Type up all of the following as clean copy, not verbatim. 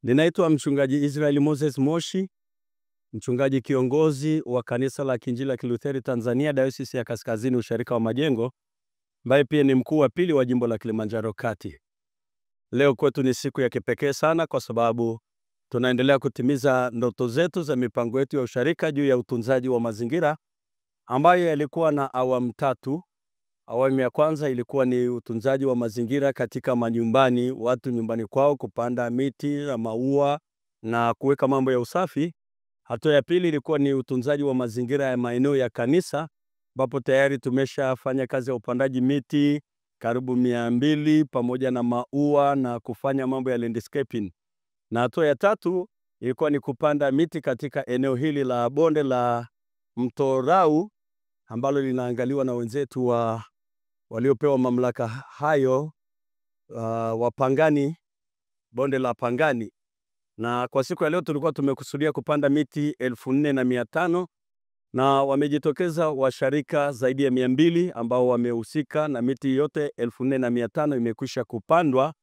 Ninaitwa mchungaji Israel Moses Moshi, mchungaji kiongozi wa kanisa la Kiinjili la Kilutheri Tanzania, Dayosisi ya Kaskazini Usharika wa Majengo, ambaye pia ni mkuu wa pili wa jimbo la Kilimanjaro Kati. Leo kwetu ni siku ya kipekee sana kwa sababu tunaendelea kutimiza ndoto zetu za mipango yetu ya usharika juu ya utunzaji wa mazingira ambayo yalikuwa na awamu tatu. Awamu ya kwanza ilikuwa ni utunzaji wa mazingira katika manyumbani, watu nyumbani kwao kupanda miti na maua na kuweka mambo ya usafi. Hatua ya pili ilikuwa ni utunzaji wa mazingira ya maeneo ya kanisa, ambapo tayari tumeshafanya kazi ya upandaji miti karibu 200 pamoja na maua na kufanya mambo ya landscaping. Na hatua ya tatu ilikuwa ni kupanda miti katika eneo hili la bonde la Mto Rau ambalo linaangaliwa na wenzetu waliopewa mamlaka hayo, wapangani, bonde la Pangani. Na kwa siku ya leo tulikuwa tumekusudia kupanda miti 4500 na wamejitokeza washarika zaidi ya 200 ambao wamehusika na miti yote 4500 imekwisha kupandwa,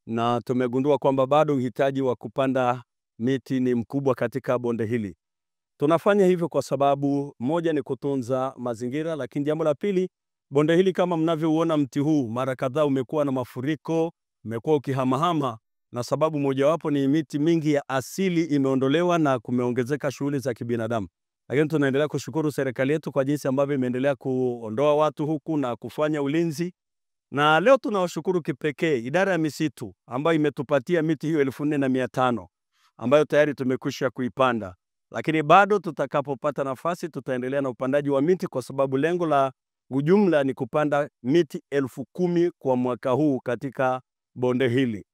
na tumegundua kwamba bado uhitaji wa kupanda miti ni mkubwa katika bonde hili. Tunafanya hivyo kwa sababu moja ni kutunza mazingira, lakini jambo la pili, bonde hili kama mnavyoona, mti huu mara kadhaa umekuwa na mafuriko, umekuwa ukihamahama, na sababu mojawapo ni miti mingi ya asili imeondolewa na kumeongezeka shughuli za kibinadamu. Lakini tunaendelea kushukuru serikali yetu kwa jinsi ambavyo imeendelea kuondoa watu huku na kufanya ulinzi. Na leo tunawashukuru kipekee idara ya misitu ambayo imetupatia miti hiyo 4500 ambayo tayari tumekwisha kuipanda. Lakini bado tutakapopata nafasi tutaendelea na upandaji wa miti kwa sababu lengo la ujumla ni kupanda miti 10,000 kwa mwaka huu katika bonde hili.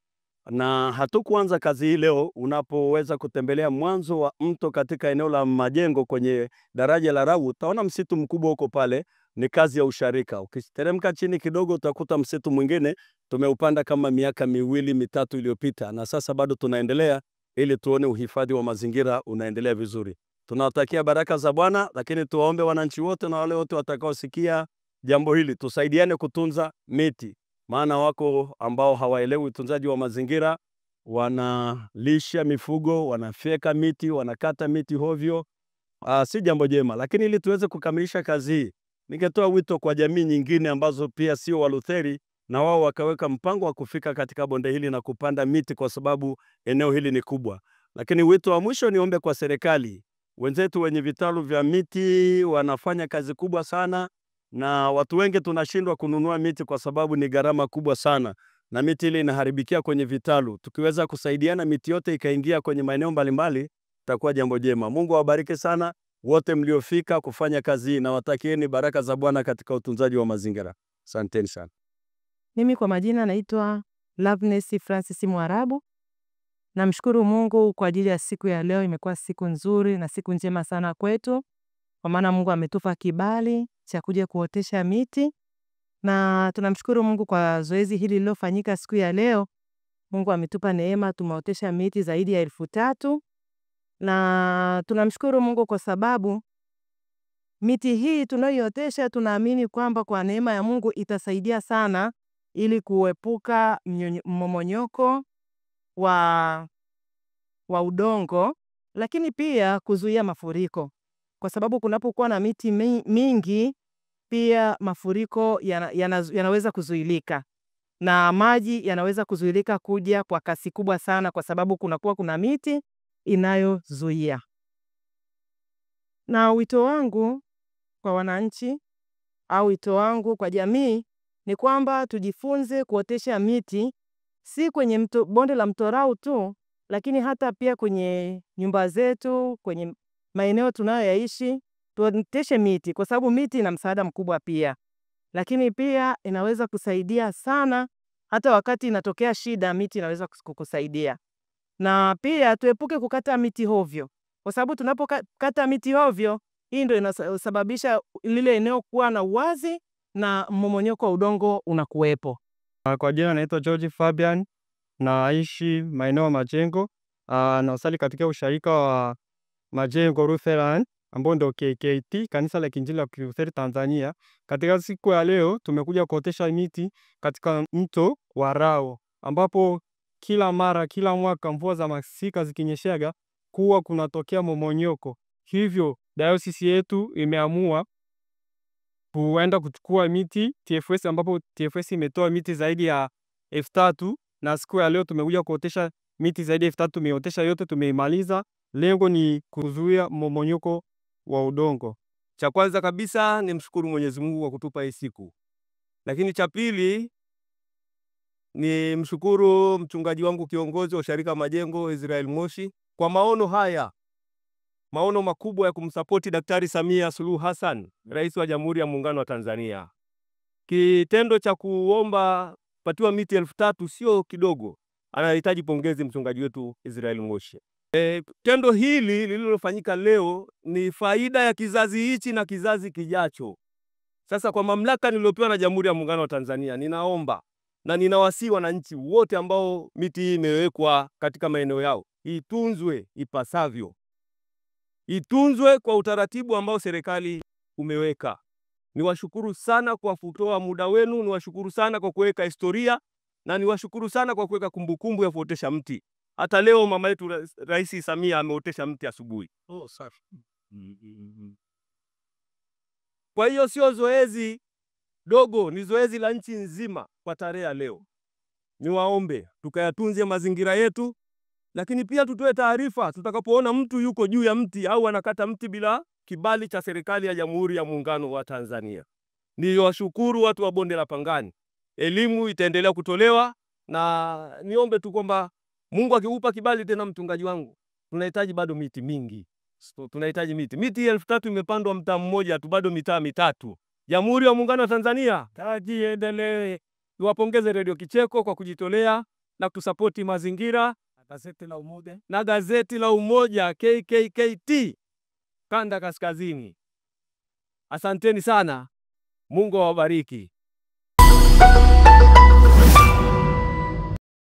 Na hatukuanza kazi hii leo. Unapoweza kutembelea mwanzo wa mto katika eneo la Majengo kwenye daraja la Rau, utaona msitu mkubwa huko pale, ni kazi ya usharika. Ukiteremka chini kidogo utakuta msitu mwingine tumeupanda kama miaka 2-3 iliyopita, na sasa bado tunaendelea ili tuone uhifadhi wa mazingira unaendelea vizuri. Tunawatakia baraka za Bwana, lakini tuwaombe wananchi wote na wale wote watakaosikia jambo hili tusaidiane kutunza miti. Maana wako ambao hawaelewi utunzaji wa mazingira, wanalisha mifugo, wanafyeka miti, wanakata miti hovyo. Si jambo jema. Lakini ili tuweze kukamilisha kazi hii, ningetoa wito kwa jamii nyingine ambazo pia sio Walutheri, na wao wakaweka mpango wa kufika katika bonde hili na kupanda miti kwa sababu eneo hili ni kubwa. Lakini wito wa mwisho niombe kwa serikali. Wenzetu wenye vitalu vya miti wanafanya kazi kubwa sana, na watu wengi tunashindwa kununua miti kwa sababu ni gharama kubwa sana, na miti ile inaharibikia kwenye vitalu. Tukiweza kusaidiana miti yote ikaingia kwenye maeneo mbalimbali, itakuwa jambo jema. Mungu awabariki sana wote mliofika kufanya kazi hii, na watakieni baraka za Bwana katika utunzaji wa mazingira. Asanteni sana. Mimi kwa majina naitwa Loveness Francis Mwarabu. Namshukuru Mungu kwa ajili ya siku ya leo. Imekuwa siku nzuri na siku njema sana kwetu, kwa maana Mungu ametupa kibali cha kuja kuotesha miti, na tunamshukuru Mungu kwa zoezi hili lililofanyika siku ya leo. Mungu ametupa neema, tumeotesha miti zaidi ya 3000, na tunamshukuru Mungu kwa sababu miti hii tunayootesha tunaamini kwamba kwa neema ya Mungu itasaidia sana ili kuepuka mmomonyoko wa udongo, lakini pia kuzuia mafuriko, kwa sababu kunapokuwa na miti mingi pia mafuriko yanaweza kuzuilika na maji yanaweza kuzuilika kuja kwa kasi kubwa sana, kwa sababu kuna miti inayozuia. Na wito wangu kwa wananchi au wito wangu kwa jamii ni kwamba tujifunze kuotesha miti, si kwenye bonde la Mto Rau tu, lakini hata pia kwenye nyumba zetu, kwenye maeneo tunayoyaishi tuoteshe miti, kwa sababu miti ina msaada mkubwa pia. Lakini pia inaweza kusaidia sana hata wakati inatokea shida, miti inaweza kukusaidia. Na pia tuepuke kukata miti hovyo, kwa sababu tunapokata miti hovyo, hii ndio inasababisha lile eneo kuwa na uwazi na mmomonyoko wa udongo unakuwepo. Kwa jina naitwa George Fabian, naishi maeneo ya Majengo, na usali katika usharika wa Majengo Lutheran ambao ndio KKT, kanisa la Kiinjili la Kilutheri Tanzania. Katika siku ya leo tumekuja kuotesha miti katika mto wa Rau, ambapo kila mara, kila mwaka mvua za masika zikinyeshaga kuwa kunatokea momonyoko. Hivyo dayosisi yetu imeamua kuenda kuchukua miti TFS, ambapo TFS imetoa miti zaidi ya 3000 na siku ya leo tumekuja kuotesha miti zaidi ya 3000. Tumeotesha yote, tumeimaliza. Lengo ni kuzuia momonyoko wa udongo. Cha kwanza kabisa ni mshukuru Mwenyezi Mungu kwa kutupa hii siku. Lakini cha pili ni mshukuru mchungaji wangu kiongozi wa Sharika Majengo Israel Moshi kwa maono haya. Maono makubwa ya kumsapoti Daktari Samia Suluhu Hassan, Rais wa Jamhuri ya Muungano wa Tanzania. Kitendo cha kuomba patiwa miti 3000 sio kidogo. Anahitaji pongezi mchungaji wetu Israel Moshi. Tendo hili lililofanyika leo ni faida ya kizazi hichi na kizazi kijacho. Sasa kwa mamlaka niliyopewa na Jamhuri ya Muungano wa Tanzania, ninaomba na ninawasihi wananchi wote ambao miti hii imewekwa katika maeneo yao, itunzwe ipasavyo. Itunzwe kwa utaratibu ambao serikali umeweka. Niwashukuru sana kwa kutoa muda wenu, niwashukuru sana kwa kuweka historia, na niwashukuru sana kwa kuweka kumbukumbu ya kuotesha mti. Hata leo mama yetu Rais Samia ameotesha mti asubuhi. Safi. Kwa hiyo sio zoezi dogo, ni zoezi la nchi nzima kwa tarehe ya leo. Niwaombe tukayatunze mazingira yetu, lakini pia tutoe taarifa tutakapoona mtu yuko juu ya mti au anakata mti bila kibali cha serikali ya Jamhuri ya Muungano wa Tanzania. Niwashukuru watu wa Bonde la Pangani. Elimu itaendelea kutolewa, na niombe tu kwamba Mungu akikupa kibali tena, mchungaji wangu, tunahitaji bado miti mingi. Tunahitaji miti 3000 imepandwa mtaa mmoja tu, bado mitaa 3. Jamhuri ya Muungano wa Tanzania taji endelee. Niwapongeze Radio Kicheko kwa kujitolea na kusapoti mazingira, na gazeti la Umoja KKKT Kanda Kaskazini. Asanteni sana. Mungu awabariki.